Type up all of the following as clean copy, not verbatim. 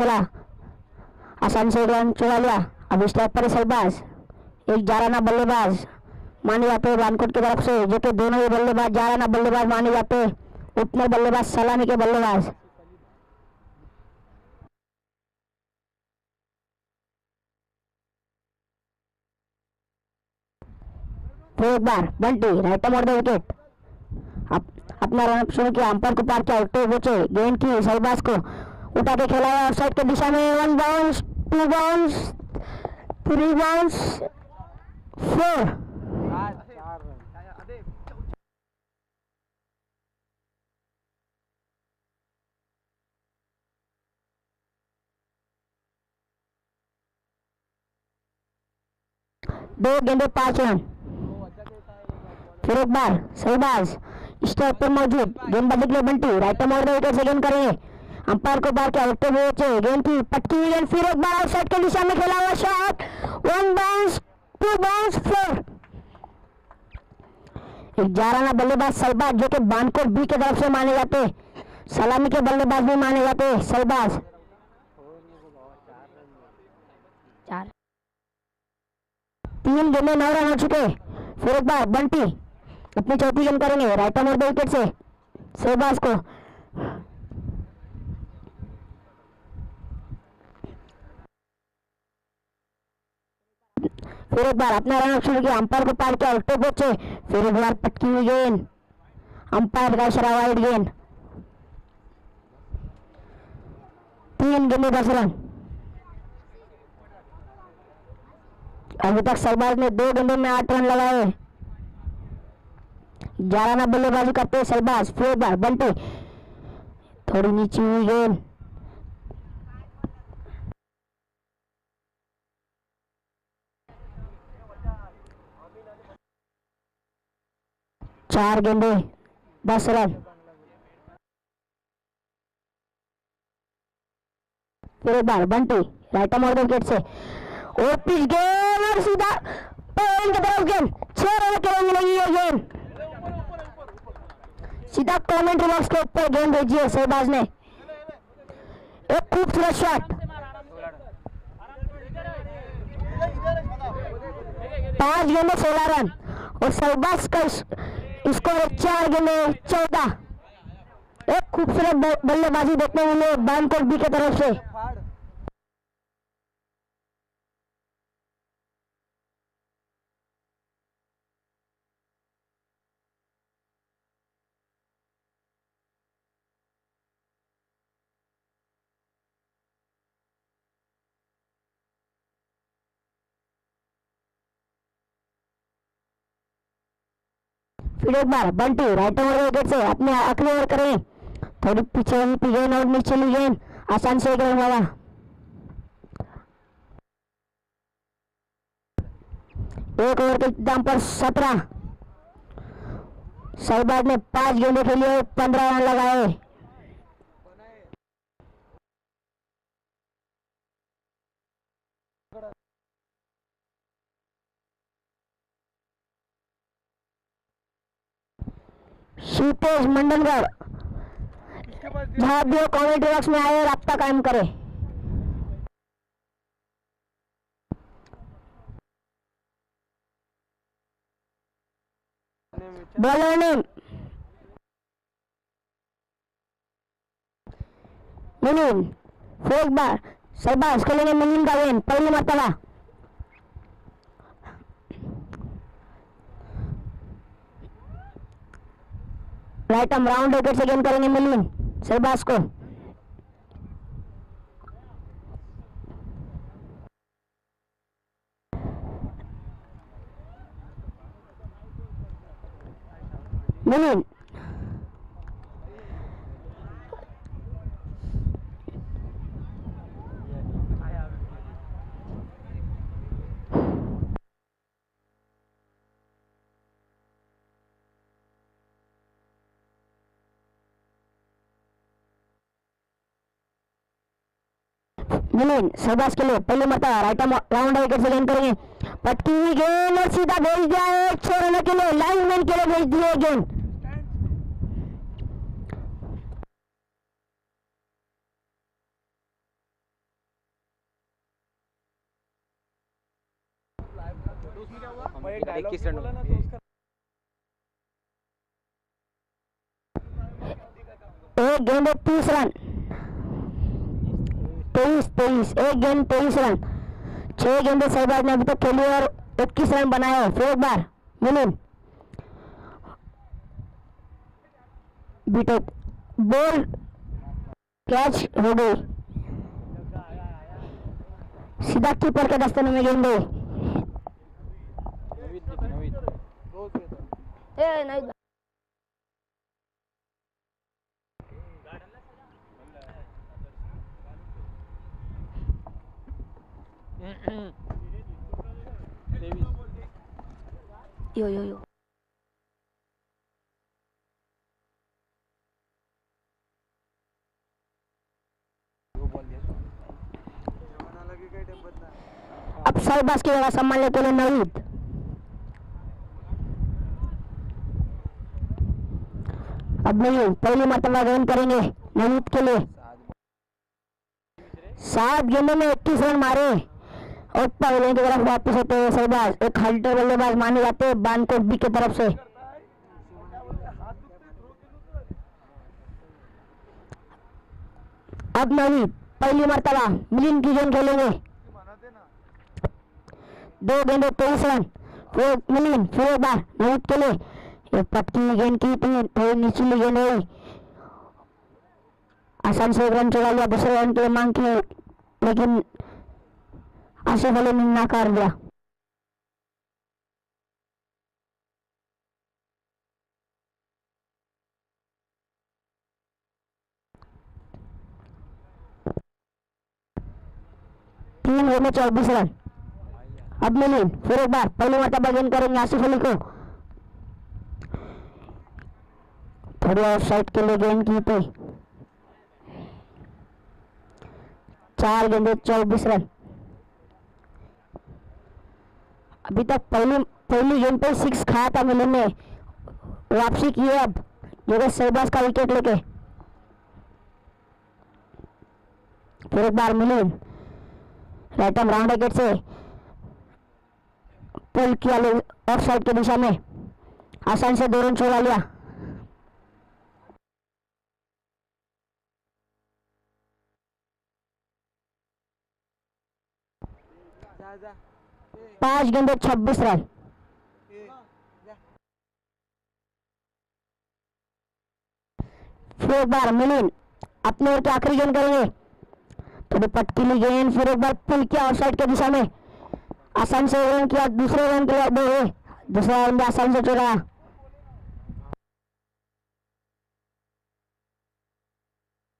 चला, आसान से रन चुरा लिया। अब स्ट्राइक पर सलबाज, एक जाराना बल्लेबाज माने जाते बानकोट की तरफ से, जो कि दोनों ही बल्लेबाज जाराना बल्लेबाज माने जाते। ओपनर बल्लेबाज, सलामी के बल्लेबाज। फिर एक बार बंटी राइट मोड़ दे विकेट। अपना रन शुरू किया, अंपायर को पार किया, उठते पहुंचे, गेंद की शहबाज को उठा के खेला है ऑफसाइड की दिशा में। 1 बाउंस, 2 बाउंस, 3 बाउंस, 4। दो गेंदे 5 रन। फिर एक बार शहबाज स्ट्राइक पर मौजूद, गेंदबाजी के लिए बंटी राइट मोड़ दे विकेट से गेंद करेंगे। अंपायर को बाहर किया, उठते हुए गेंद की पटकी हुई गेंद, फिर एक बार आउटसाइड की दिशा में खेला हुआ शॉट। 1 bounce, 2 bounce, 4। एक जाराना बल्लेबाज शहबाज, जो कि बानकोट बी के तरफ से माने जाते, सलामी के बल्लेबाज भी माने जाते शहबाज। 3 गेंदे 9 रन हो चुके। फिर एक बार बंटी अपनी चौथी गेंद करेंगे राइट मोड़ दे विकेट से शहबाज को। फिर एक बार अपना रन शुरू किया, अंपायर को पार किया, उल्टे पहुंचे, फिर एक बार पटकी हुई गेंद, अंपायर का इशारा, वाइड गेंद। 3 गेंदे 10 रन। अभी तक शहबाज ने 2 गेंदों में 8 रन लगाए। जाराना बल्लेबाजी करते हैं शहबाज। फिर एक बार बंटी, थोड़ी नीचे हुई गेंद, चार गेंदे 10 रन। फिर एक बार बंटी राइट मोड़ दे विकेट से, और पिच गेंद और सीधा पॉइंट की तरफ गेंद। 6 रन के लिए मिलेगी ये गेंद। सीधा कमेंट्री बॉक्स के ऊपर गेंद भेजी है शहबाज ने। एक खूबसूरत शॉट। 5 गेंदे 16 रन और शहबाज का स्कोर 4 गेंदे 14। एक खूबसूरत बल्लेबाजी देखने मिले बानकोट बी की तरफ से। फिर एक बार बंटी राइट ओवर विकेट से अपने अगले ओवर करें, थोड़ी पीछे गेंद और नीचे ली गेंद, आसान से एक रन वाला। एक ओवर के दाम पर 17। शहबाज ने 5 गेंदों के लिए 15 रन लगाए। शीतेश मंडनगढ़, जहां भी कमेंट्री बॉक्स में आए रास्ता कायम करे। बॉलर नेम मुनीम। फिर एक बार शहबाज खेलेंगे मुनीम का गेंद, पहली मरतबा। राइट आर्म राउंड विकेट से गेंद करेंगे मुनीम शहबाज को। मुनीम मुनीम शहबाज के लिए पहले मरतबा राइट आर्म राउंड विकेट से गेंद करेंगे, पटकी हुई गेंद और सीधा भेज दिया है 6 रनों के लिए, लाइनमैन के लिए भेज दिए गेंद। 21 रन एक गेंद 30 रन 23 एक गेंद 23 रन 6 गेंदे सहबाज ने अभी तक खेली और 21 रन बनाए। फिर एक बार मिलिन विकेट बॉल कैच हो गई, सीधा कीपर के दस्ताने में गेंद गई। नहीं यो अब सहबाज की जगह संभालने के लिए नवीद। अब नहीं पहली मरतबा गेंद करेंगे नवीद के लिए। 7 गेंदों में 21 रन मारे और पहले की तरफ वापस होते हैं सहबाज। एक हल्टर बल्लेबाज माने जाते हैं बानकोट बी की तरफ से। अब नवीद पहली मरतबा मिलिन की गेंद खेलेंगे। 2 गेंदे 23 रन फिर मिलिन। फिर एक बार नवीद के लिए एक पटकी गेंद की थी, थोड़ी निचली गेंद हुई, आसान से 1 रन चुरा लिया। दूसरे रन के लिए मांग की लेकिन आसिफ अली ने नाकार दिया। तीन गेंद 24 रन। अब मिलिन फिर एक बार पहली मरतबा गेंद करेंगे आसिफ अली को। थोड़ी ऑफ साइड के लिए गेंद की थी। 4 गेंदे 24 रन। अभी तक पहली गेंद पे 6 खाया था मिलिन ने, वापसी की है अब जगह सहबाज का विकेट लेके। फिर एक बार मिलिन राइट आर्म राउंड विकेट से पुल किया ऑफ साइड की दिशा में, आसान से 2 रन चुरा लिया। पांच गेंदे 26 रन। फिर एक बार मिलिन अपने ओर की आखिरी गेंद करेंगे। थोड़ी पटकीली गेंद, फिर एक बार पुल किया ऑफ साइड की दिशा में, आसान से रन किया। दूसरे रन के लिए 2 है, दूसरा रन भी आसान से चुराया।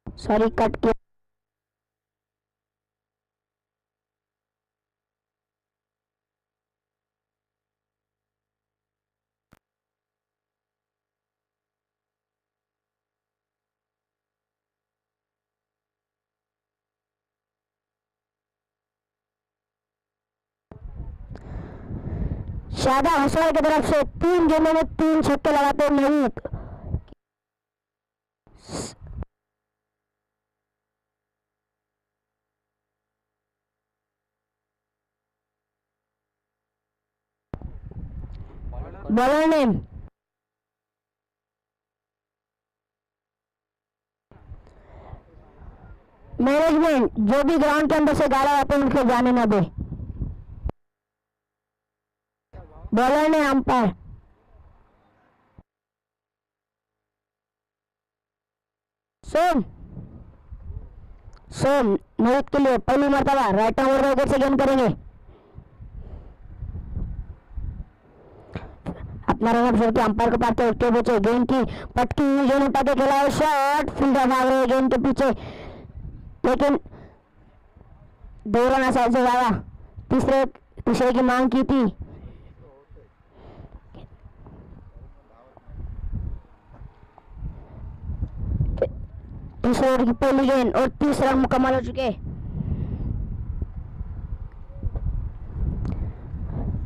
सॉरी कट किया। शादा हसवाल की तरफ से 3 गेंदों में 3 छक्के लगाते नवीद। बॉलर ने मैनेजमेंट जो भी ग्राउंड के अंदर से गाड़ा आते हैं उनके जाने न दे। बॉलर ने अंपायर सोम नवीद के लिए पहली मरतबा राइट आर्म विकेट से गेंद करेंगे। अपना रन छोड़ के अंपायर को पार के उठते बचे। गेंद की पटकी हुई गेंद उठा के खेला है, शॉट फील्डर भाग रहे गेंद के पीछे, लेकिन 2 रन आसान से ज्यादा। तीसरे की मांग की थी। तीसरे ओवर की पहली गेंद और 30 रन मुकम्मल हो चुके।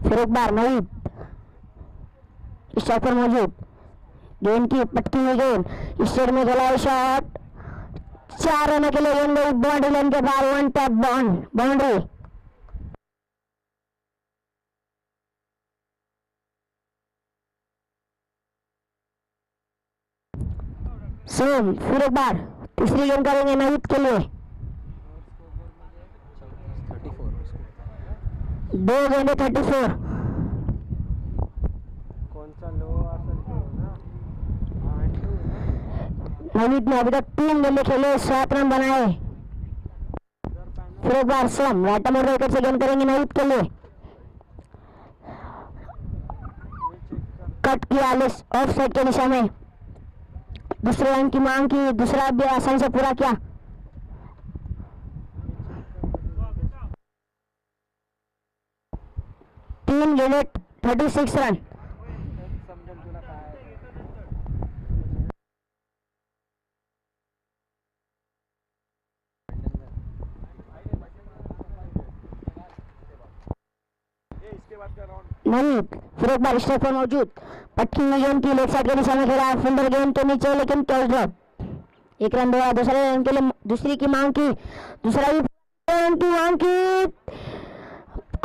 फिर एक बार नवीद स्ट्राइक पर मौजूद, गेंद की पटकी हुई गेंद स्टेट में गला शॉट, 4 रन के लिए गेंद बाउंड्री लाइन के बाहर, 1 टैप बाउंड्री। सोम फिर एक बार तीसरी गेंद करेंगे नाहिद के लिए। 2 गेंदे 34। कौन सा लो आ सकते हो ना। नाहिद ने अभी तक 3 गेंदे खेले, 7 रन बनाए। फिर एक बार सोम राइट मोड़ विकेट से गेंद करेंगे नाहिद के लिए। कट किया ऑफ साइड के दिशा में, दूसरे रन की मांग की, दूसरा भी आसानी से पूरा किया। तीन गेंदे 36 रन। नहीं फिर एक बार स्ट्राइक पर मौजूद, पटकी हुई गेंद की लेग साइड के दिशा में खेला, फील्डर गेंद के नीचे लेकिन कैच ड्रॉप। 1 रन दिया, दूसरे रन के लिए दूसरी की मांग की, दूसरा भी रन की मांग की,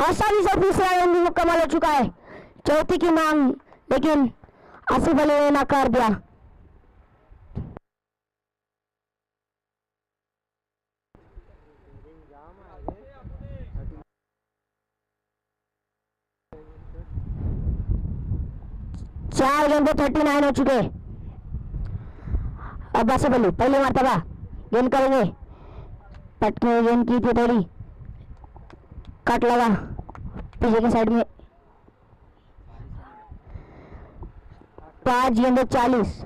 आसानी से तीसरा रन भी मुकम्मल हो चुका है। चौथी की मांग लेकिन आसिफ अली ने नकार दिया। चार गेंदे 39 हो चुके। अब आसिफ अली पहली मर्तबा गेंद करेंगे, पटकी गेंद की थी, थोड़ी कट लगा पीछे के साइड में। 5 गेंदे 40।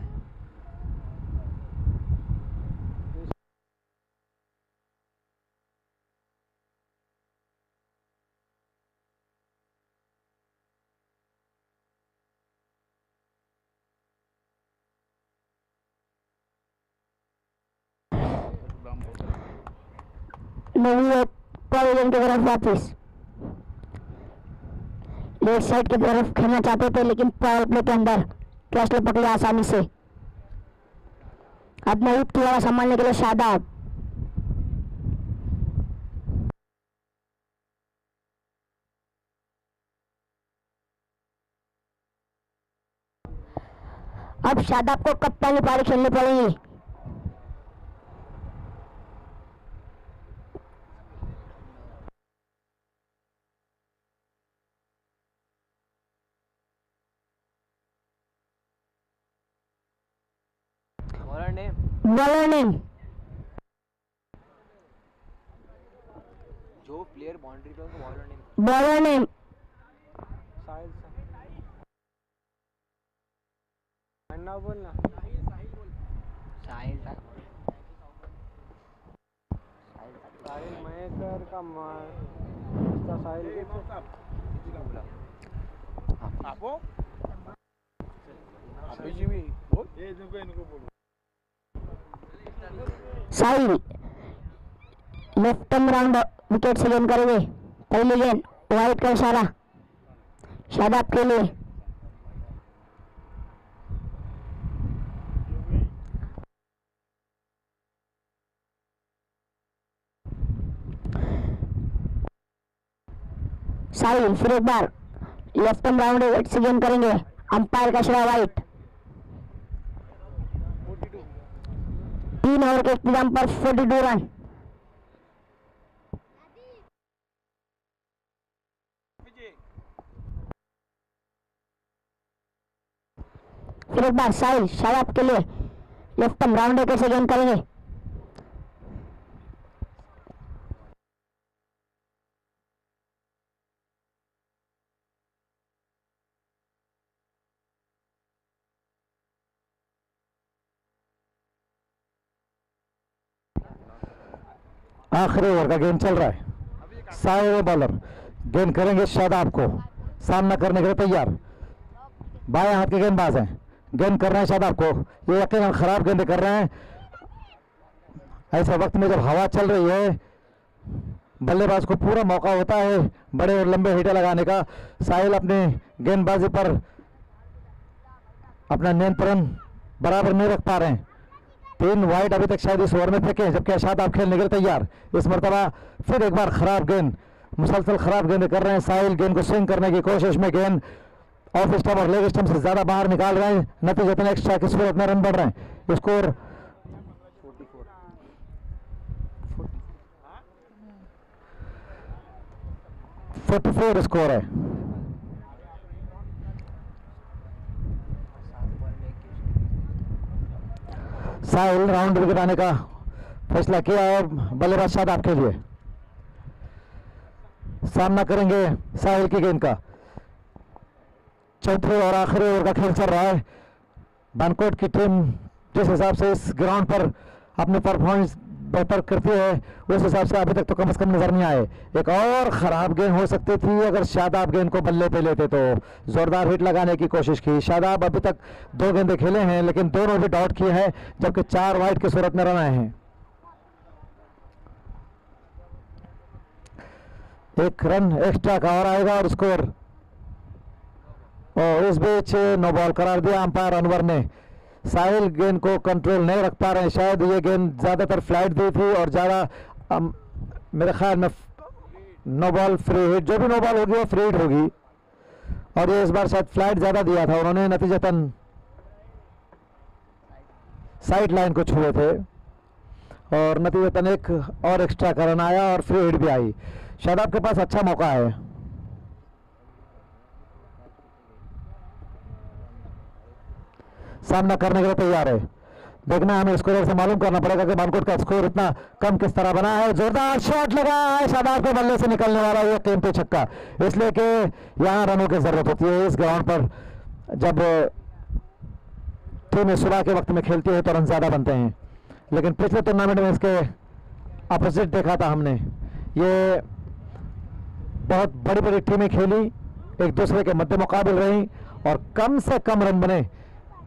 नहीं पवेलियन की तरफ वापस, लेफ्ट साइड की तरफ खेलना चाहते थे लेकिन पावर प्ले के अंदर कैच पकड़ लिया आसानी से। अब नाहिद की हवा संभालने के लिए शादाब। अब शादाब को कप्तानी पारी खेलनी पड़ेगी। बॉलर नेम जो प्लेयर बाउंड्री पे उनको बॉलर नेम। बॉलर नेम साहिल अन्ना बोलना। साहिल महेकर का साहिल आपो अभी जी भी बोल ये जो इनको बोलो। साहिल लेफ्ट राउंड विकेट से गेंद करेंगे। पहली गेंद वाइड का इशारा शादाब के लिए। साहिल फिर एक बार लेफ्ट राउंड विकेट से गेंद करेंगे। अंपायर का इशारा वाइड। 3 ओवर के इख्तिताम पर 42 रन। फिर एक बार साहिल शादाब के लिए लेफ्ट राउंड विकेट से गेंद करेंगे। आखिरी ओवर का गेम चल रहा है। साहिल बॉलर गेंद करेंगे शादाब को, सामना करने के लिए तैयार। बाएं हाथ के गेंदबाज हैं, गेंद कर रहे हैं शादाब को। ये यकीनन खराब गेंद कर रहे हैं। ऐसे वक्त में जब हवा चल रही है बल्लेबाज को पूरा मौका होता है बड़े और लंबे हिटे लगाने का। साहिल अपनी गेंदबाजी पर अपना नियंत्रण बराबर नहीं रख पा रहे हैं। 3 वाइड अभी तक शायद इस ओवर में फेंके, जबकि शादाब खेलने के लिए तैयार। इस मरतबा फिर एक बार खराब गेंद, मुसलसल खराब गेंद कर रहे हैं साहिल। गेंद को स्विंग करने की कोशिश में गेंद ऑफ स्टंप और लेग स्टंप से ज्यादा बाहर निकाल रहे हैं। नतीजतन एक्स्ट्रा की सूरत में रन बढ़ रहे हैं। स्कोर 44 स्कोर है। साहिल राउंड विकेट आने का फैसला किया और बल्लेबाज शादाब के लिए सामना करेंगे साहिल की गेंद का। चौथे और आखिरी ओवर का खेल चल रहा है। बानकोट की टीम जिस हिसाब से इस ग्राउंड पर अपनी परफॉर्मेंस बेहतर करती है उस हिसाब से अभी तक तो कम से कम नजर नहीं आए। एक और खराब गेंद हो सकती थी अगर शादाब गेंद को बल्ले पे लेते तो। जोरदार हिट लगाने की कोशिश की। शादाब अभी तक 2 गेंदें खेले हैं लेकिन दोनों भी डॉट किए हैं जबकि 4 वाइड की सूरत में रन आए हैं। 1 रन एक्स्ट्रा का और आएगा और स्कोर और इस बीच नो बॉल करार दिया अंपायर अनवर ने। साहिल गेंद को कंट्रोल नहीं रख पा रहे हैं। शायद ये गेंद ज़्यादातर फ्लाइट दी थी और ज़्यादा मेरे ख्याल में नो बॉल फ्री हिट, जो भी नो बॉल होगी वो फ्री हिट होगी और ये इस बार शायद फ्लाइट ज़्यादा दिया था उन्होंने, नतीजतन साइड लाइन को छुए थे और नतीजतन 1 और एक्स्ट्रा का रन आया और फ्री हिट भी आई। शादाब के पास अच्छा मौका है। सामना करने के लिए तैयार है। देखना हमें स्कोर से मालूम करना पड़ेगा कि बानकोट का स्कोर इतना कम किस तरह बना है। जोरदार शॉट लगा है शादाब के बल्ले से निकलने वाला ये कीमती छक्का, इसलिए कि यहाँ रनों की जरूरत होती है इस ग्राउंड पर। जब टीमें सुबह के वक्त में खेलती है तो रन ज्यादा बनते हैं, लेकिन पिछले टूर्नामेंट में इसके अपोजिट देखा था हमने। ये बहुत बड़ी बड़ी टीमें खेली, एक दूसरे के मध्य मुकाबले रही और कम से कम रन बने।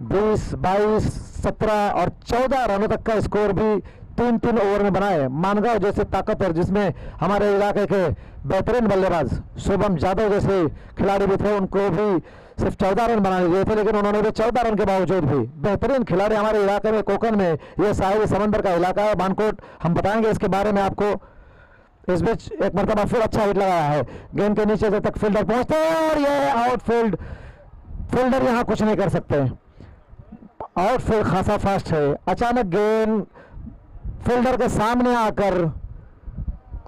20, 22, 17 और 14 रनों तक का स्कोर भी 3-3 ओवर में बनाए। मानगांव जैसे ताकतवर जिसमें हमारे इलाके के बेहतरीन बल्लेबाज शुभम यादव जैसे खिलाड़ी भी थे, उनको भी सिर्फ 14 रन बनाने दिए थे, लेकिन उन्होंने भी 14 रन के बावजूद भी बेहतरीन खिलाड़ी हमारे इलाके में, कोकन में, ये साहिल समंदर का इलाका है बानकोट, हम बताएंगे इसके बारे में आपको। इस बीच एक मरतबा फिर अच्छा हिट लगाया है, गेंद के नीचे से तक फील्डर पहुंचते हैं और ये आउटफील्ड, फील्डर यहाँ कुछ नहीं कर सकते। आउटफील्ड खासा फास्ट है। अचानक गेंद फील्डर के सामने आकर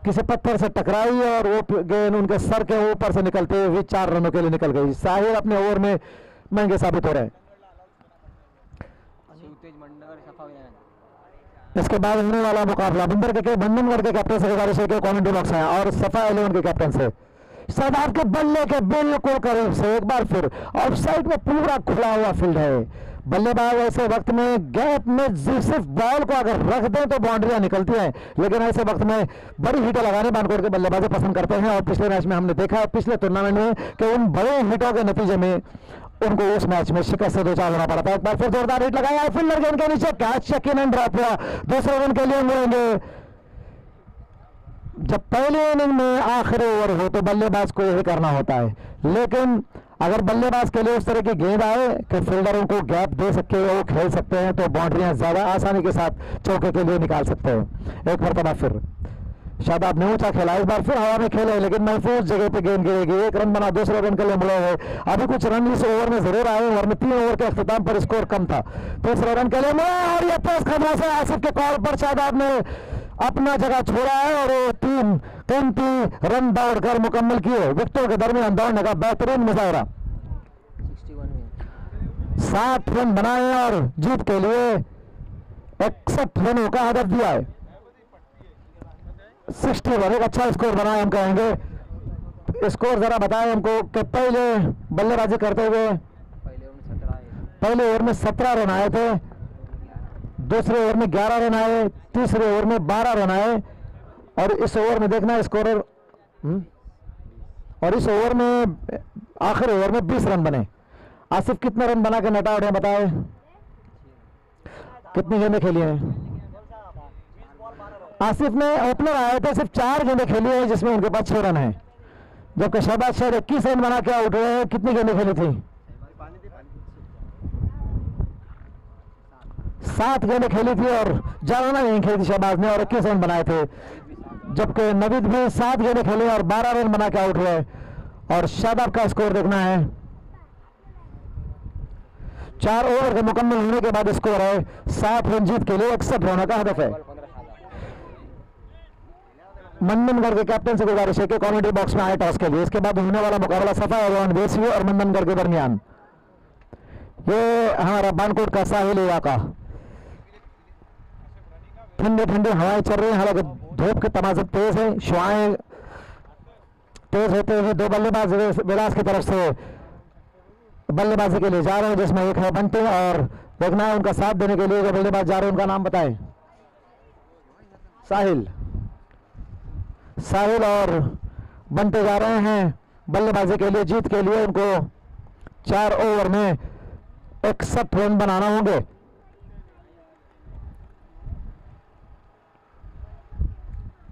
किसी पत्थर से टकराई और वो गेंद उनके सर के ऊपर से निकलते हुए 4 रनों के लिए निकल गई। साहिल अपने ओवर में महंगे साबित हो रहे हैं। इसके बाद होने वाला मुकाबला बंधनगढ़ के कैप्टन से गुजारिश है कि कमेंट्री बॉक्स है और सफा 11 के कैप्टन से शादाब के बल्ले के बिल्कुल करीब से एक बार फिर ऑफ साइड में पूरा खुला हुआ फील्ड है। बल्लेबाज ऐसे वक्त में गैप में सिर्फ बॉल को अगर रख दें तो बाउंड्रियां निकलती हैं, लेकिन ऐसे वक्त में बड़ी हिटें लगाने बानकोट के बल्लेबाजी पसंद करते हैं और पिछले मैच में हमने देखा है, पिछले टूर्नामेंट में, कि उन बड़े हिटों के नतीजे में उनको उस मैच में शिकस्त से 2-4 होना पड़ता है। एक बार फिर जोरदार हिट लगाया, फील्डर गेंद के नीचे कैच, चेक इन ड्रॉप हुआ, दूसरे रन के लिए मुड़ेंगे। जब पहले इनिंग में आखिरी ओवर हो तो बल्लेबाज को यही करना होता है, लेकिन अगर बल्लेबाज के लिए उस तरह की गेंद आए कि फील्डरों को गैप दे सके, वो खेल सकते हैं, तो बाउंड्रियां ज्यादा आसानी के साथ चौके के लिए निकाल सकते हैं। एक मरतबा फिर शादाब ने ऊंचा खेला, इस बार फिर हवा में खेले लेकिन महफूज जगह पे गेंद गिरेगी। 1 रन बना, दूसरे रन के लिए मुड़े हुए। अभी कुछ रन इस ओवर में जरूर आए, वरना 3 ओवर के अख्ताम पर स्कोर कम था। तीसरे रन के लिए मुड़े और ये तेज खतरा से आसिफ के कॉल पर शादाब ने अपना जगह छोड़ा है और वो 3 कीमती रन दौड़कर मुकम्मल किए। विकेटों के दरमियान दौड़ने का बेहतरीन मुजाहरा। 60 रन बनाए और जीत के लिए 61 रनों का हदफ दिया है। 61 एक अच्छा स्कोर बनाया हम कहेंगे। स्कोर जरा बताएं हमको कि पहले बल्लेबाजी करते हुए पहले ओवर में 17 रन आए थे, दूसरे ओवर में 11 रन आए, तीसरे ओवर में 12 रन आए और इस ओवर में देखना स्कोरर और इस ओवर में आखिरी ओवर में 20 रन बने। आसिफ कितने रन बना के नटा उठे बताए, कितनी गेंदें खेली हैं? आसिफ ने ओपनर आए थे, सिर्फ 4 गेंदें खेली है जिसमें उनके पास 6 रन है, जबकि शहबाज शेख 21 रन बना के आउट हुए हैं। कितनी गेंदें खेली थी? 7 गेंदें खेली थी और ज्यादा नहीं खेली थी शहबाज ने और 21 रन बनाए थे, जबकि नवीद भी 7 गेंदें खेले और 12 रन बना के आउट हुए। और शादाब का स्कोर देखना है, 4 ओवर के मुकम्मल होने के बाद स्कोर है 60 रन, जीत के लिए 61 रनों का हदफ है। मंदनगढ़ के कैप्टन से गुजारिश है कि कॉमेंट्री बॉक्स में आए टॉस के लिए। इसके बाद होने वाला मुकाबला सफा एवं देसी और मंदनगढ़ के दरमियान। ये हमारा बानकोट का साहिल इलाका, ठंडी ठंडी हवाएं चल रही हैं, हालांकि धूप की तमाज़त तेज है। शुआएं तेज होते हुए दो बल्लेबाज विलास की तरफ से बल्लेबाजी के लिए जा रहे हैं, जिसमें एक है बंटी और देखना है उनका साथ देने के लिए जो बल्लेबाज जा रहे हैं उनका नाम बताएं। साहिल और बंटे जा रहे हैं बल्लेबाजी के लिए, जीत के लिए उनको 4 ओवर में 61 रन बनाना होंगे।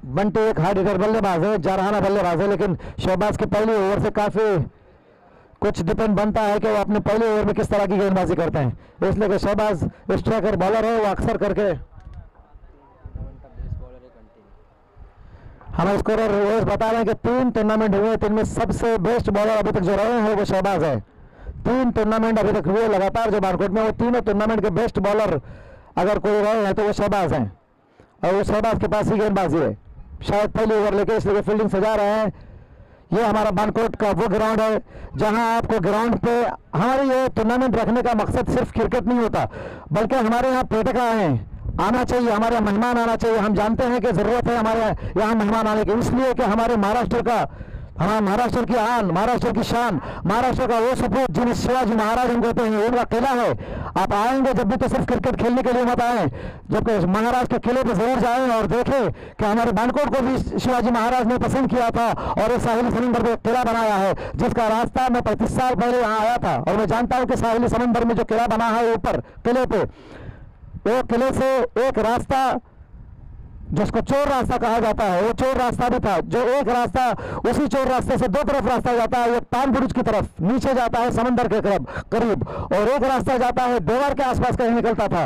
बंटे एक हार्ड हिटर बल्लेबाज है, जारहाना बल्लेबाज है, लेकिन शहबाज के पहले ओवर से काफी कुछ डिपेंड बनता है कि वो अपने पहले ओवर में किस तरह की गेंदबाजी करते हैं, इसलिए कि शहबाज स्ट्राइकर बॉलर है। वो अक्सर करके हमारे स्कोरर रोज बता रहे हैं कि 3 टूर्नामेंट हुए, 3 में सबसे बेस्ट बॉलर अभी तक जो रहे हैं वो शहबाज है। 3 टूर्नामेंट अभी तक हुए लगातार जो बानकोट में, वो तीनों टूर्नामेंट के बेस्ट बॉलर अगर कोई रहे हैं तो वो शहबाज हैं, और वो शहबाज के पास ही गेंदबाजी है। शायद पहले ओवर लेके इसलिए फील्डिंग सजा रहे हैं। ये हमारा बानकोट का वो ग्राउंड है जहां आपको ग्राउंड पे हमारे ये टूर्नामेंट रखने का मकसद सिर्फ क्रिकेट नहीं होता, बल्कि हमारे यहाँ पर्यटक आए हैं, आना चाहिए, हमारे मेहमान आना चाहिए। हम जानते हैं कि ज़रूरत है हमारे यहाँ मेहमान आने की, इसलिए कि हमारे महाराष्ट्र का, हमारा महाराष्ट्र की आन, महाराष्ट्र की शान, महाराष्ट्र का वो सपूत जिन्हें शिवाजी महाराज हम कहते हैं, उनका किला है। आप आएंगे जब भी तो सिर्फ क्रिकेट खेलने के लिए मत आए, जबकि महाराष्ट्र के किले पर जरूर जाएं और देखें कि हमारे बानकोट को भी शिवाजी महाराज ने पसंद किया था और एक साहिली समंदर में किला बनाया है, जिसका रास्ता मैं 35 साल पहले यहाँ आया था और मैं जानता हूँ कि साहिली समंदर में जो किला बना है ऊपर किले पे, वो किले से एक रास्ता जिसको चोर रास्ता कहा जाता है, वो चोर रास्ता भी था, जो एक रास्ता उसी चोर रास्ते से 2 तरफ रास्ता जाता है, एक पान बुरुज की तरफ नीचे जाता है समंदर के करीब, और एक रास्ता जाता है देवर के आसपास कहीं निकलता था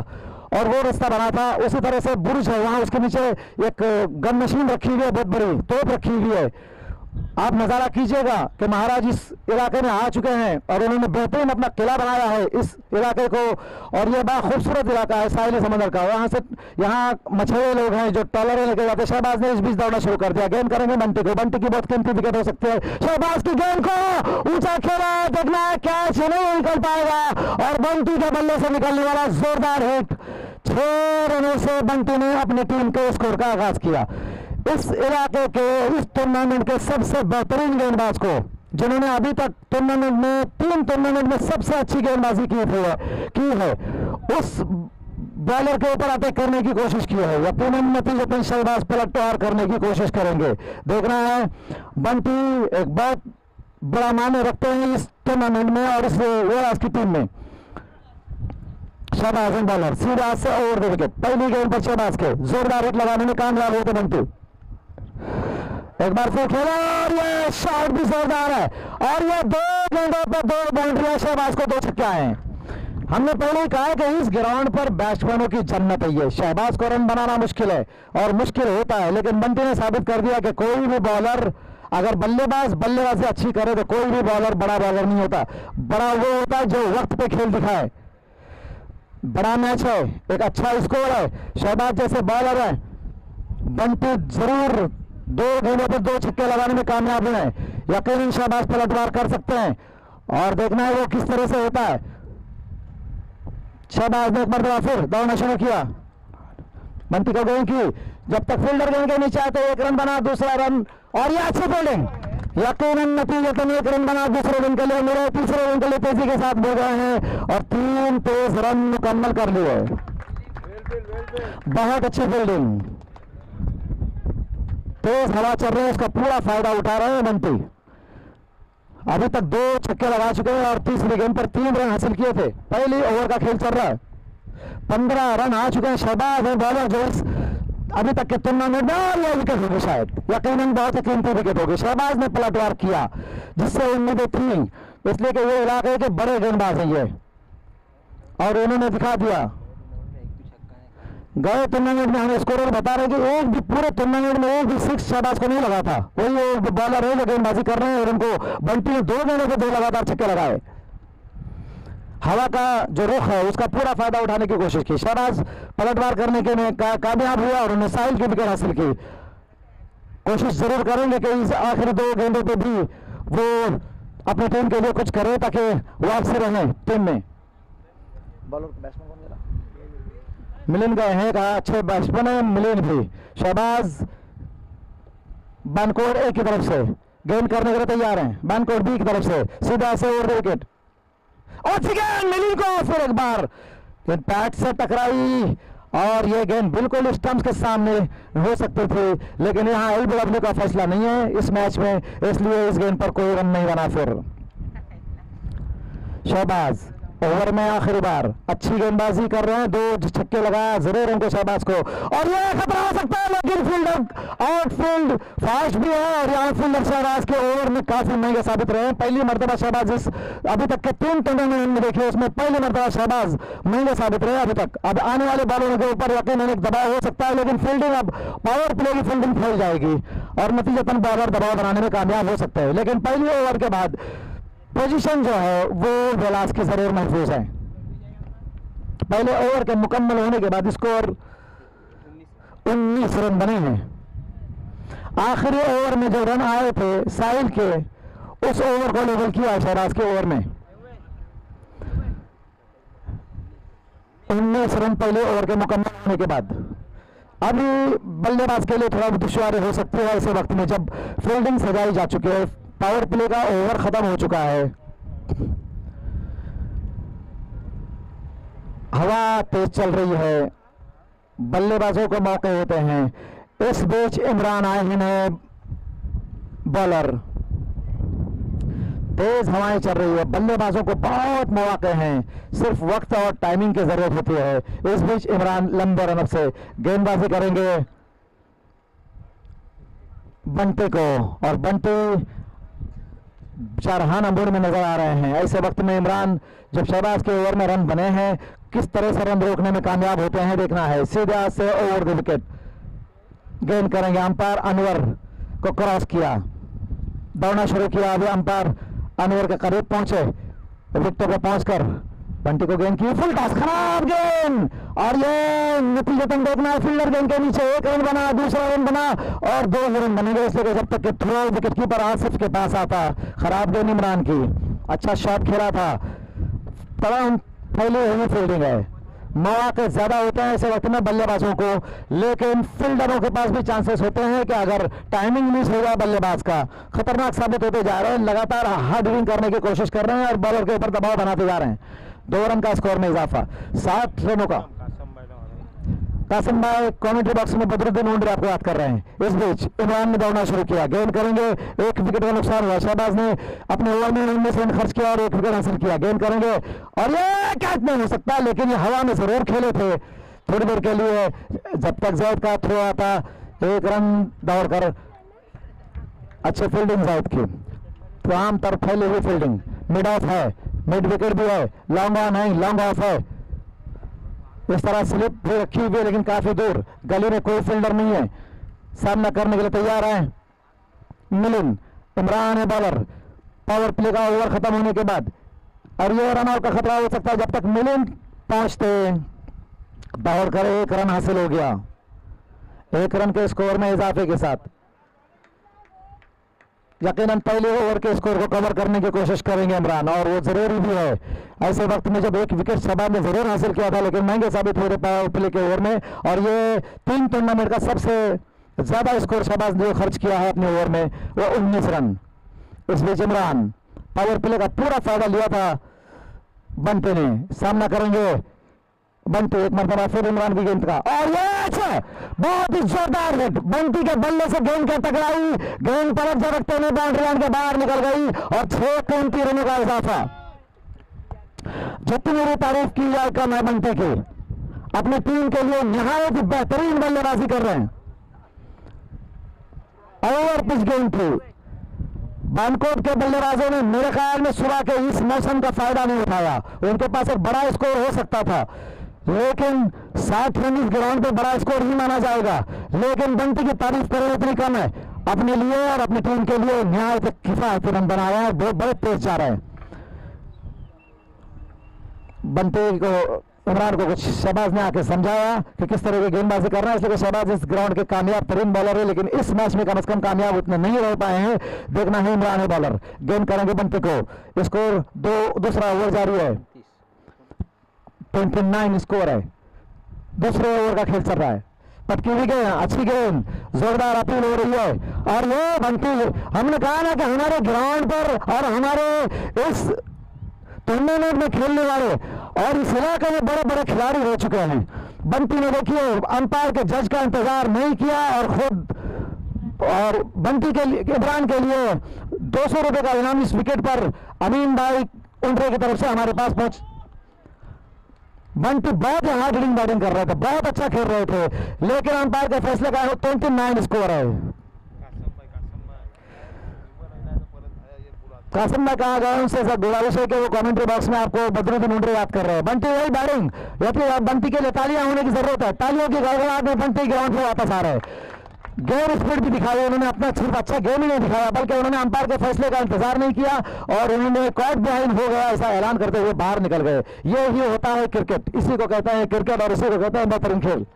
और वो रास्ता बना था। उसी तरह से बुरुज है, वहां उसके नीचे एक गन मशीन रखी हुई है, बहुत बड़ी तोप रखी हुई है। आप नज़ारा कीजिएगा कि महाराज इस इलाके में आ चुके हैं और उन्होंने बेहतरीन अपना किला बनाया है इस इलाके को, और ये बड़ा खूबसूरत इलाका है साहिल समंदर का। वहाँ से यहाँ मछुआरे लोग हैं जो ट्रॉलरें लेके जाते हैं। शहबाज ने इस बीच दौड़ना शुरू कर दिया, गेंद करेंगे बंटी को, बंटी की बहुत कीमती विकेट हो सकती है। शहबाज की गेंद को ऊंचा खेला, देखना है कैच नहीं निकल पाएगा और बंटी के बल्ले से निकलने वाला जोरदार हिट। 6 रनों से बंटी ने अपनी टीम के स्कोर का आगाज किया। इस इलाके के, इस टूर्नामेंट के सबसे बेहतरीन गेंदबाज को, जिन्होंने अभी तक टूर्नामेंट में 3 टूर्नामेंट में सबसे अच्छी गेंदबाजी की है, उस बॉलर के ऊपर अटैक करने की कोशिश की है। यकीनन नतीजतन शहबाज पलटवार करने की कोशिश करेंगे। देखना है, बंटी एक बहुत बड़ा मायने रखते हैं इस टूर्नामेंट में और इस विराज की टीम में। शहबाज बॉलर सीधा से ओवर दे विकेट, पहली गेंद पर शहबाज के जोरदार हिट लगाने में कामयाब होते बंटी। एक बार फिर खेला और ये शॉट भी जोरदार है और ये 2 गेंदों पर 2 बाउंड्रियां, शहबाज को 2 छक्के आए हैं। हमने पहले ही कहा कि इस ग्राउंड पर बैट्समैनों की जन्नत है। ये शहबाज को रन बनाना मुश्किल है और मुश्किल होता है, लेकिन बंटी ने साबित कर दिया कि कोई भी बॉलर अगर बल्लेबाजी अच्छी करे तो कोई भी बॉलर बड़ा बॉलर नहीं होता। बड़ा वो होता है जो वक्त पे खेल दिखाए। बड़ा मैच है, एक अच्छा स्कोर है, शहबाज जैसे बॉलर है, बंटी जरूर 2 गेंदों पर 2 छक्के लगाने में कामयाब हुए हैं। यकीनन शहबाज पलटवार कर सकते हैं और देखना है वो किस तरह से होता है। शहबाज ने एक मरतबा फिर दौड़ना शुरू किया, बंटी को गेंद की, जब तक फील्डर गेंद के नीचे आए तो 1 रन बना, दूसरा रन और ये अच्छी फील्डिंग। यकीनन नतीजतन 1 रन बना, दूसरे रन के लिए मेरे तीसरे रन के लिए तेजी के साथ बोल गए हैं और 3 तेज रन मुकम्मल कर लिए। बहुत अच्छी फील्डिंग, तेज हवा चल रही है, उसका पूरा फायदा उठा रहे हैं बंटी। अभी तक 2 छक्के लगा चुके हैं और तीसरी गेंद पर 3 रन हासिल किए थे। पहली ओवर का खेल चल रहा है, 15 रन आ चुके हैं। शहबाज है बॉलर जो इस अभी तक के टूर्नामेंट में, और यह विकेट होगी शायद, यकीनन बहुत ही कीमती विकेट होगी। शहबाज ने पलटवार किया जिससे उम्मीदें थी, इसलिए कि ये इलाके के बड़े गेंदबाज हैं ये, और उन्होंने दिखा दिया। गए टूर्नामेंट में हमें स्कोरर बता रहे कि एक भी पूरे टूर्नामेंट में एक भी 6 शहबाज को नहीं लगा था। वही एक बॉलर है जो गेंदबाजी कर रहे हैं और उनको बंटी ने 2 गेंदों पे 2 लगातार छक्के लगाए। हवा का जो रुख है उसका पूरा फायदा उठाने की कोशिश की, शहबाज पलटवार करने के में कामयाब हुआ और उन्होंने साहिल की विकेट हासिल की। कोशिश जरूर करेंगे कि इस आखिरी 2 गेंदों पे भी वो अपनी टीम के लिए कुछ करें ताकि वापसी रहे टीम में। बॉलर बैट्समैन कौन गया? मिलिंद गए हैं, कहा अच्छे बैट्समैन है मिलिंद भी। शहबाज बानकोड़ ए की तरफ से गेंद करने के लिए तैयार हैं, बानकोड़ बी की तरफ से सीधा से ओवर विकेट और मिलिंद को फिर एक बार गेंद पैट से टकराई और ये गेंद बिल्कुल स्टंप्स के सामने हो सकती थी, लेकिन यहाँ एलबीडब्ल्यू का फैसला नहीं है इस मैच में, इसलिए इस गेंद पर कोई रन नहीं बना। फिर शहबाज ओवर में आखिरी बार अच्छी गेंदबाजी कर रहे हैं, 2 छक्के लगाया जरूर उनको शहबाज को और ये खतरा हो सकता है, लेकिन फील्डर आउटफील्ड फास्ट भी है और यहाँ फील्डर शहबाज के ओवर में काफी महंगे साबित रहे हैं। पहली मरतबा शहबाज इस अभी तक के 3 टूर्नामेंट में देखे उसमें पहली मरतबा शहबाज महंगे साबित रहे अभी तक। अब आने वाले बॉलों के ऊपर यकीनन एक दबाव हो सकता है, लेकिन फील्डिंग अब पावर प्ले की फील्डिंग फैल जाएगी और नतीजतन बॉलर दबाव बनाने में कामयाब हो सकते हैं, लेकिन पहली ओवर के बाद पोजीशन जो है वो वेलास की जरूर महफूज है। पहले ओवर के मुकम्मल होने के बाद स्कोर 19 रन बने हैं। आखिरी ओवर में जो रन आए थे साहिल के, उस ओवर को लेवल किया शहबाज के ओवर में। 19 रन पहले ओवर के मुकम्मल होने के बाद। अभी बल्लेबाज के लिए थोड़ा दुश्वारी हो सकती है ऐसे वक्त में जब फील्डिंग सजाई जा चुकी है, पावर प्ले का ओवर खत्म हो चुका है, हवा तेज चल रही है, बल्लेबाजों को मौके होते हैं। इस बीच इमरान आए हैं बॉलर, तेज हवाएं चल रही है, बल्लेबाजों को बहुत मौके हैं, सिर्फ वक्त और टाइमिंग की जरूरत होती है। इस बीच इमरान लंबे रन से गेंदबाजी करेंगे बंटे को और बंटे चारहाना मोड़ में नजर आ रहे हैं। ऐसे वक्त में इमरान जब शहबाज के ओवर में रन बने हैं किस तरह से रन रोकने में कामयाब होते हैं देखना है। सीधा से ओवर द विकेट गेंद करेंगे, अंपायर अनवर को क्रॉस किया, दौड़ना शुरू किया। अभी अंपायर अनवर के करीब पहुंचे, विकेटों पर पहुंचकर बंटी को गेंद की, फुल टॉस, खराब गेंद और ये नतीजतन देखना है फील्डर गेंद के नीचे 1 रन बना, दूसरा रन बना और 2 रन बनेंगे, इसलिए जब तक कि थ्रो विकेट कीपर आसिफ के पास आता। खराब गेंद इमरान की, अच्छा शॉट खेला था, तमाम पहले हुई फील्डिंग है, मौके ज्यादा होते हैं ऐसे वक्त में बल्लेबाजों को, लेकिन फील्डरों के पास भी चांसेस होते हैं कि अगर टाइमिंग मिस हो जाए बल्लेबाज का खतरनाक साबित होते जा रहे हैं। लगातार हार्ड हिटिंग करने की कोशिश कर रहे हैं और बॉलर के ऊपर दबाव बनाते जा रहे हैं। 2 रन का स्कोर में इजाफा, 60 रनों का। कासिम भाई कमेंट्री बॉक्स में बदरुद्दीन उंडरी आपको याद कर रहे हैं। इस बीच इमरान ने दौड़ना शुरू किया, गेंद करेंगे, 1 विकेट का नुकसान हुआ, शहबाज ने अपने ओवर में 19 रन खर्च किया और 1 विकेट हासिल किया। गेंद करेंगे और ये कैच नहीं हो सकता, लेकिन ये हवा में जरूर खेले थे थोड़ी देर के लिए, जब तक जैद का थ्रो आता। 1 रन दौड़कर अच्छी फील्डिंग जैद की, तो आम तरफ फैली हुई फील्डिंग, मिड ऑफ है, मिड विकेट भी है, लॉन्ग ऑन है, लॉन्ग ऑफ है, इस तरह स्लिप भी रखी हुई है, लेकिन काफी दूर, गली में कोई फील्डर नहीं है, सामना करने के लिए तैयार है मिलिंद। इमरान है बॉलर, पावर प्ले का ओवर खत्म होने के बाद और ये रन आउट का खतरा हो सकता है जब तक मिलिंद पहुंचते। दौड़कर 1 रन हासिल हो गया, 1 रन के स्कोर में इजाफे के साथ। यकीनन पहले ओवर के स्कोर को कवर करने की कोशिश करेंगे इमरान, और वो जरूरी भी है ऐसे वक्त में जब 1 विकेट शहबाज ने जरूर हासिल किया था, लेकिन महंगे साबित हो रहे पावर प्ले के ओवर में। और ये 3 टूर्नामेंट का सबसे ज्यादा स्कोर शहबाज ने जो खर्च किया है अपने ओवर में वो 19 रन। इस बीच इमरान पावर प्ले का पूरा फायदा लिया था, बंटे ने सामना करेंगे, बंटी 1 मरतबा फिर इमरान की गेंद का और ये अच्छा बहुत ही जोरदार हिट, बंटी के बल्ले से गेंद के टकराई, गेंद पलट झपकते हुए बाउंड्री लाइन के बाहर निकल गई और 6 कीमती रनों का इजाफा। जितनी मेरी तारीफ की जाए कम है बंटी की, अपनी टीम के लिए निहायत ही बेहतरीन बल्लेबाजी कर रहे हैं। ओवर पिच गेंद थी, बानकोट के बल्लेबाजों ने मेरे ख्याल में सुबह के इस मौसम का फायदा नहीं उठाया, उनके पास एक बड़ा स्कोर हो सकता था, लेकिन 60 रन इस ग्राउंड पे बड़ा स्कोर ही माना जाएगा, लेकिन बंटी की तारीफ करें इतनी कम है। अपने लिए और अपनी टीम के लिए निहायत किफायती रन बनाया है, बहुत बड़े तेज जा रहे हैं। बंटी को इमरान को कुछ शहबाज ने आके समझाया कि किस तरह की गेंदबाजी करना है, इसलिए शहबाज इस ग्राउंड के कामयाब तरीन बॉलर है, लेकिन इस मैच में कम से कम कामयाब उतने नहीं रह पाए हैं। देखना है इमरान है बॉलर, गेंद करेंगे बंटी को। स्कोर दूसरा ओवर जारी है, 29 स्कोर है, दूसरे ओवर का खेल चल रहा है। पटकी हुई गेंद, अच्छी गेंद, जोरदार अपील हो रही है। और ये बंटी, हमने कहा ना कि हमारे ग्राउंड पर और हमारे इस टूर्नामेंट में खेलने वाले और इस इलाके में बड़े बड़े खिलाड़ी रह चुके हैं। बंटी ने देखिए अंपायर के जज का इंतजार नहीं किया और खुद और बंटी के लिए, इमरान के लिए 200 रुपए का इनाम इस विकेट पर अमीन भाई उंडरे की तरफ से हमारे पास पहुंच। बंटी बहुत हार्ड हिटिंग बैटिंग कर रहे थे, बहुत अच्छा खेल रहे थे, लेकिन अंपायर के फैसले का 29 स्कोर है। कासिम भाई कहा गया उनसे गुजारिश है कि वो कमेंट्री बॉक्स में आपको बदरुद्दीन उंडरे याद कर रहे हैं। बंटी वही बैटिंग, यदि बंटी के लिए तालियां होने की जरूरत है, तालियों की गड़गड़ाहट में बंटी ग्राउंड पे वापस आ रहे हैं। गेम स्पीड भी दिखाई, उन्होंने अपना सिर्फ अच्छा गेम ही नहीं दिखाया बल्कि उन्होंने अंपायर के फैसले का इंतजार नहीं किया और उन्होंने कॉट बिहाइंड हो गया ऐसा ऐलान करते हुए बाहर निकल गए। ये ही होता है क्रिकेट, इसी को कहते हैं क्रिकेट और इसी को कहते हैं बेहतरीन खेल।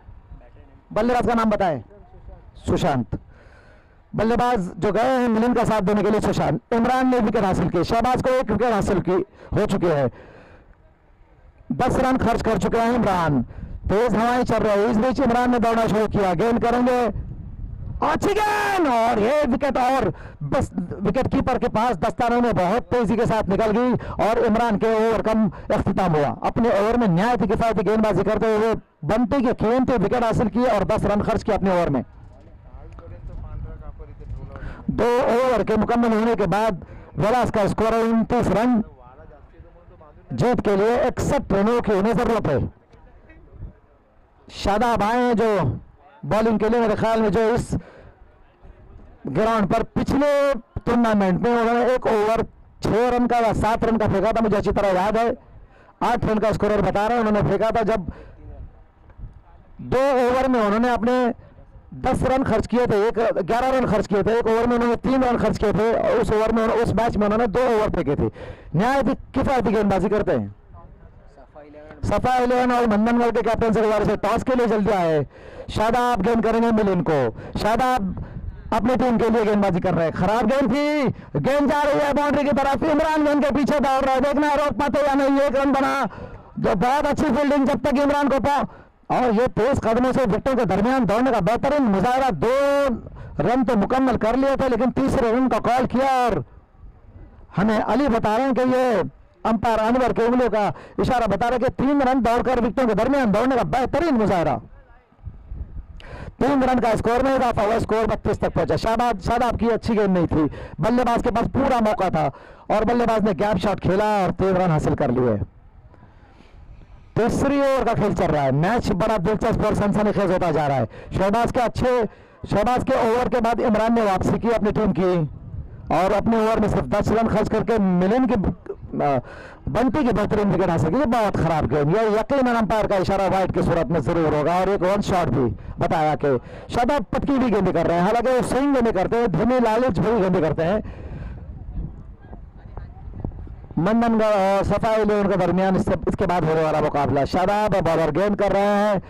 बल्लेबाज का नाम बताएं। सुशांत। बल्लेबाज जो गए हैं मिलिंद का साथ देने के लिए सुशांत। इमरान ने विकेट हासिल की, शहबाज को 1 विकेट हासिल की हो चुके हैं, 10 रन खर्च कर चुके हैं इमरान। तेज हवाएं चल रही है, इस बीच इमरान ने दौड़ना शुरू किया, गेंद करेंगे अच्छी गेंद और ये विकेट, और बस विकेट कीपर के पास दस्तानों में बहुत तेजी के साथ निकल गई और इमरान के ओवर कम अख्तिताम हुआ। अपने ओवर में न्यायिक किफायती गेंदबाजी करते हुए बंटी के कीमती विकेट हासिल किए और 10 रन खर्च किए अपने ओवर में। 2 ओवर के मुकम्मल होने के बाद वेलास का स्कोर 29 रन, जीत के लिए 61 रनों की उन्हें जरूरत है। शादाब आए जो बॉलिंग के लिए, मेरे ख्याल में जो इस ग्राउंड पर पिछले टूर्नामेंट में उन्होंने 1 ओवर 6 रन का या 7 रन का फेंका था, मुझे अच्छी तरह याद है। 8 रन का स्कोर बता रहे हैं, उन्होंने फेंका था जब 2 ओवर में उन्होंने अपने 10 रन खर्च किए थे, 11 रन खर्च किए थे। 1 ओवर में उन्होंने 3 रन खर्च किए थे और उस ओवर में उस मैच में उन्होंने 2 ओवर फेंके थे। न्यायिक किफायती गेंदबाजी करते हैं। सफा 11 और मंदनगढ़ के कैप्टन से गुजारिश है, टॉस के लिए जल्दी आए। शादाब गेंद करेंगे मिलिन को, शादाब अपनी टीम के लिए गेंदबाजी कर रहे हैं। खराब गेंद थी, गेंद जा रही है बाउंड्री की तरफ, इमरान गेंद के पीछे दौड़ रहा है, देखना है रोक पाते या नहीं। 1 रन बना, जो बहुत अच्छी फील्डिंग जब तक इमरान को और ये तेज कदमों से विकेटों के दरमियान दौड़ने का बेहतरीन मुजाहरा। 2 रन तो मुकम्मल कर लिए थे लेकिन तीसरे रन का कॉल किया और हमें अली बता रहे हैं कि ये अंपायर अनवर के उंगलियों का इशारा बता रहे कि 3 रन दौड़कर विकेटों के दरमियान दौड़ने का बेहतरीन मुजाहरा। 3 रन का स्कोर में इजाफा हुआ, स्कोर 32 तक पहुंचा। शादाब की अच्छी गेंद नहीं थी, बल्लेबाज के पास पूरा मौका था और बल्लेबाज ने गैप शॉट खेला और 3 रन हासिल कर लिए। तीसरी ओवर का खेल चल रहा है, मैच बड़ा दिलचस्प और सनसनीखेज होता जा रहा है। शहबाज के ओवर के बाद इमरान ने वापसी की अपनी टीम की और अपने ओवर में सिर्फ 10 रन खर्च करके मिलिन की बंटी की बेहतरीन विकेट हासिल की। बहुत खराब गेंद, यह यकीनन अंपायर का इशारा वाइड की सूरत में जरूर होगा और एक 1 शॉट भी बताया कि शादाब पटकी भी गेंदें कर रहे हैं, हालांकि वो स्विंग गेंदें करते हैं, धीमी लालच भरी गेंदें करते हैं। मंदनगढ़ और सफाई 11 के दरमियान इसके बाद होने वाला मुकाबला। शादाब बॉलर गेंद कर रहे हैं,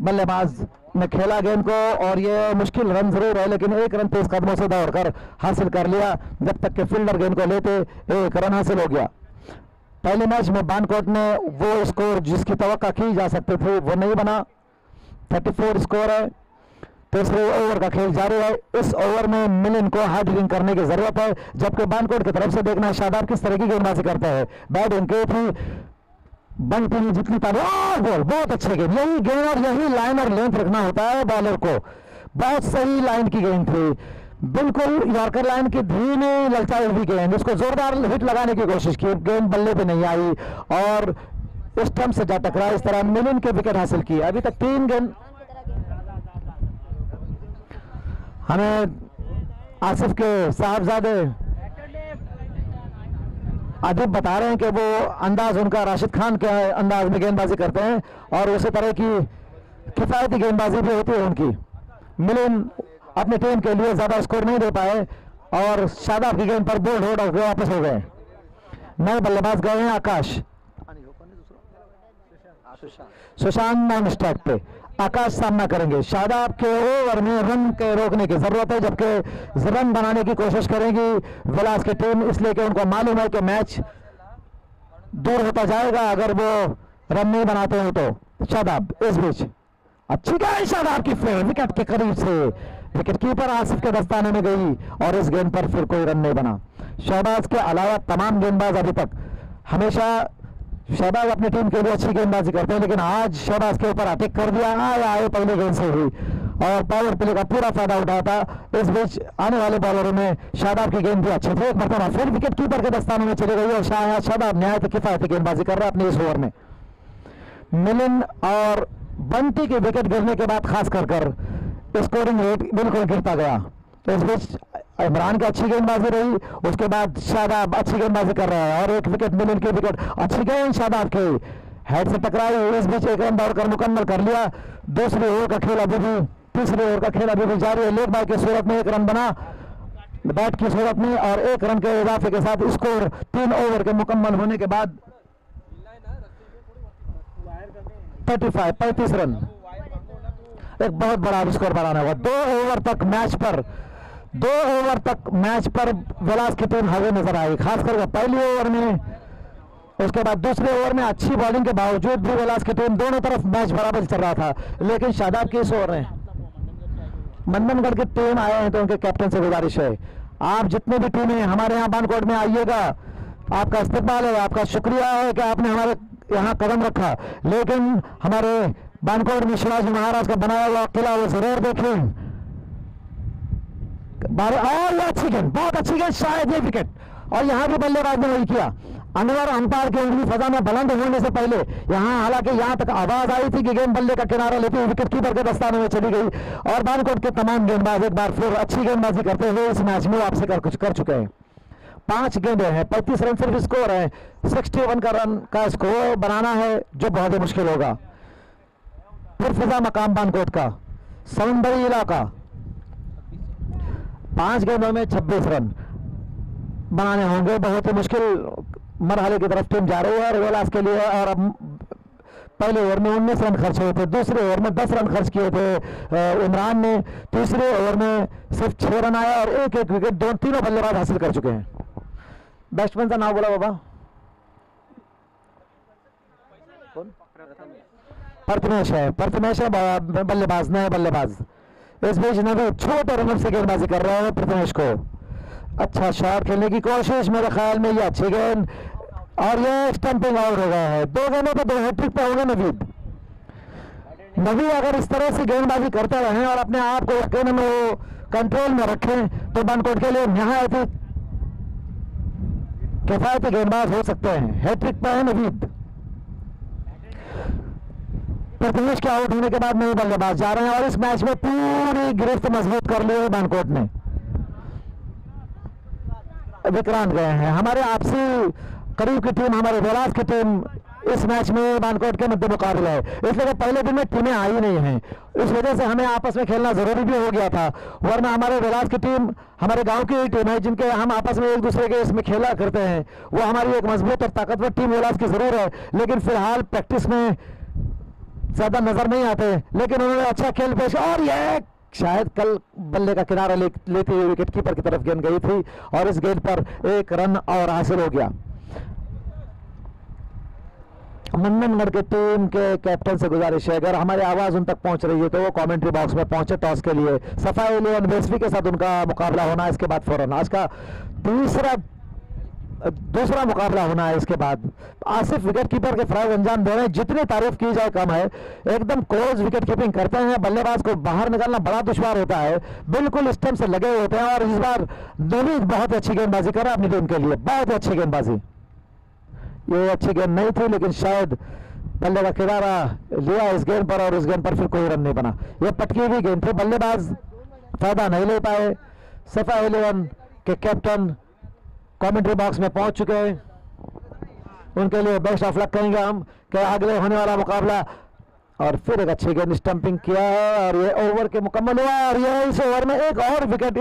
बल्लेबाज ने खेला गेंद को और ये मुश्किल रन जरूर है लेकिन 1 रन तेज कदमों से दौड़कर हासिल कर लिया। जब तक के फील्डर गेंद को लेते 1 रन हासिल हो गया। पहले मैच में बानकोट में वो स्कोर जिसकी तवक्का की जा सकती थी वो नहीं बना, 34 स्कोर है। तीसरे ओवर का खेल जारी है, इस ओवर में मिलिन को हार्ड हिटिंग करने की जरूरत है, जबकि बानकोट की तरफ से देखना है शादाब किस तरह की गेंदबाजी करते हैं। बैटिंग की थी बंटी ने जितनी बॉल बहुत अच्छे गेंद, यही गेंद और यही लाइन और लेंथ रखना होता है बॉलर को। बहुत सही लाइन की गेंद थी, बिल्कुल यॉर्कर लाइन की धीमी ललचाई हुई गेंद, उसको जोरदार हिट लगाने की कोशिश की, गेंद बल्ले पे नहीं आई और स्टंप से जा टकरा। इस तरह मिलिन के विकेट हासिल किए। अभी तक 3 गेंद हमें आसिफ के साहबजादे अदीब बता रहे हैं कि वो अंदाज उनका राशिद खान के अंदाज में गेंदबाजी करते हैं और उसी तरह की किफायती गेंदबाजी भी होती है उनकी। मिलिन अपनी टीम के लिए ज्यादा स्कोर नहीं दे पाए और शादाब की गेंद पर बोल्ड होकर वापस हो गए। नए बल्लेबाज गए हैं आकाश। सुशांत नॉन स्ट्राइक पे, आकाश सामना करेंगे। शादाब के ओवर में रन के रोकने की जरूरत है, जबकि रन बनाने की कोशिश करेंगी विलास की टीम, इसलिए कि उनको मालूम है कि मैच दूर होता जाएगा अगर वो रन नहीं बनाते हैं तो। शादाब इस बीच अच्छी गेंद, शादाब की फेर विकेट के करीब से विकेट कीपर आसिफ के दस्ताने में गई और इस गेंद पर फिर कोई रन नहीं बना। शहबाज के अलावा तमाम गेंदबाज अभी तक हमेशा शहबाज अपनी टीम के लिए अच्छी गेंदबाजी करते हैं, लेकिन आज शहबाज के ऊपर अटैक कर दिया, आए पहले गेंद से हुई और पावर प्ले का पूरा फायदा उठाया था। इस बीच आने वाले बॉलरों में शादाब की गेंद भी अच्छी थी, एक मरतबा फिर विकेट कीपर के दस्ताने में चली गई और शादाब नहायत किफायती गेंदबाजी कर रहा है अपने इस ओवर में। मिलिन और बंटी के विकेट गिरने के बाद खास कर स्कोरिंग रेट बिल्कुल गिरता गया। तो इस बीच इमरान की अच्छी गेंदबाजी रही, उसके बाद शादाब अच्छी गेंदबाजी कर रहा है और एक विकेट मिलिन की विकेट, अच्छी गेंद शादाब की हेड से टकराई। इस बीच एक रन दौड़कर मुकम्मल कर लिया। दूसरी ओवर का खेल अभी भी, तीसरी ओवर का खेल अभी भी जारी है। लेग बाय की सूरत में एक रन बना बैट की सूरत में और एक रन के इजाफे के साथ स्कोर 3 ओवर के मुकम्मल होने के बाद 35 रन, एक बहुत बड़ा स्कोर बनाना होगा। 2 ओवर तक मैच पर विलास की टीम हावी नजर आई, खासकर पहली ओवर में, उसके बाद दूसरे ओवर में अच्छी बॉलिंग के बावजूद भी विलास की टीम दोनों तरफ मैच बराबर चल रहा था। लेकिन शादाब की इस ओवर में मंदनगढ़ की टीम आए हैं तो उनके कैप्टन से गुजारिश है, आप जितने भी टीमें हमारे यहाँ बानकोट में आइएगा, आपका इस्तकबाल है, आपका शुक्रिया है कि आपने हमारे यहाँ कदम रखा, लेकिन हमारे बानकोट में शिवाजी महाराज का बनाया हुआ किला वो जरूर देखें। और अच्छी गेंद, बहुत अच्छी गेंद, शायद ये विकेट, और यहाँ भी बल्लेबाज ने वही किया। अनवर अंपायर की उंगली फजा में बुलंद होने से पहले यहाँ, हालांकि यहाँ तक आवाज आई थी कि गेंद बल्ले का किनारा लेते हुए विकेट कीपर के दस्ताने में चली गई और बानकोट के तमाम गेंदबाज एक बार फिर अच्छी गेंदबाजी करते हुए इस मैच में वापसी कर चुके हैं। 5 गेंदें हैं, 35 रन सिर्फ स्कोर है, 61 का रन का स्कोर बनाना है जो बहुत ही मुश्किल होगा। फिर फिजा मकाम बानकोट का समुंदरी इलाका, 5 गेंदों में 26 रन बनाने होंगे, बहुत ही मुश्किल मरहले की तरफ टीम जा रही है और विलास के लिए। और अब पहले ओवर में 19 रन खर्च हुए थे, दूसरे ओवर में 10 रन खर्च किए थे इमरान ने, तीसरे ओवर में सिर्फ 6 रन आया और एक विकेट तीनों बल्लेबाज हासिल कर चुके हैं। बैट्समैन का नाम बोला बाबा, प्रथमेश है बल्लेबाज, नए बल्लेबाज। इस बीच नवी छोटे रन से गेंदबाजी कर रहे हैं प्रथमेश को, अच्छा शॉट खेलने की कोशिश, मेरे ख्याल में ये अच्छी गेंद और ये स्टंपिंग आउट हो गया है। 2 गेंदों पे 2 हैट्रिक पे होंगे नवी अगर इस तरह से गेंदबाजी करते रहें और अपने आप को यकीन में वो कंट्रोल में रखें तो बानकोट के लिए निहायत किफायती गेंदबाज हो सकते हैं। हैट्रिक पे है नवीद। प्रथमेश के आउट होने के बाद नए बल्लेबाज जा रहे हैं और इस मैच में पूरी गिरफ्त मजबूत कर ली है बानकोट ने। विक्रांत गए हैं, हमारे आपसी करीब की टीम, हमारे विलास की टीम इस मैच में बानकोट के मध्य मुकाबला है, इसलिए पहले दिन में टीमें आई नहीं हैं, इस वजह से हमें आपस में खेलना जरूरी भी हो गया था। वरना हमारे विलास की टीम हमारे गांव की टीम है जिनके हम आपस में एक दूसरे के इसमें खेला करते हैं, वो हमारी एक मजबूत और ताकतवर टीम विलास की जरूर है, लेकिन फिलहाल प्रैक्टिस में ज्यादा नजर नहीं आते। लेकिन उन्होंने अच्छा खेल पेश, और यह शायद कल बल्ले का किनारा लेते हुए विकेट कीपर की तरफ गेंद गई थी और इस गेंद पर 1 रन और हासिल हो गया। मंदनगढ़ की टीम के कैप्टन से गुजारिश है, अगर हमारी आवाज उन तक पहुंच रही है तो वो कमेंट्री बॉक्स में पहुंचे टॉस के लिए। सफाई 11 बेसवी के साथ उनका मुकाबला होना है, इसके बाद फौरन आज का दूसरा मुकाबला होना है। इसके बाद आसिफ विकेट कीपर के फराज अंजाम दे रहे हैं, जितनी तारीफ की जाए कम है, एकदम क्लोज विकेट कीपिंग करते हैं, बल्लेबाज को बाहर निकालना बड़ा दुश्वार होता है, बिल्कुल स्टंप से लगे होते हैं। और इस बार नवीद बहुत अच्छी गेंदबाजी कर रहा है अपनी टीम के लिए, बहुत अच्छी गेंदबाजी। ये अच्छी गेंद नहीं थी लेकिन शायद बल्ले का किनारा लिया इस गेंद पर और इस गेंद पर फिर कोई रन नहीं बना। ये पटकी हुई गेंद थी, बल्लेबाज फायदा नहीं ले पाए। सफा 11 के कैप्टन कमेंट्री बॉक्स में पहुंच चुके हैं, उनके लिए बेस्ट ऑफ लक कहेंगे हम कि अगले होने वाला मुकाबला। और फिर एक अच्छी गेंद स्टंपिंग किया है और ये ओवर के मुकम्मल हुआ और ये इस ओवर में एक और विकेट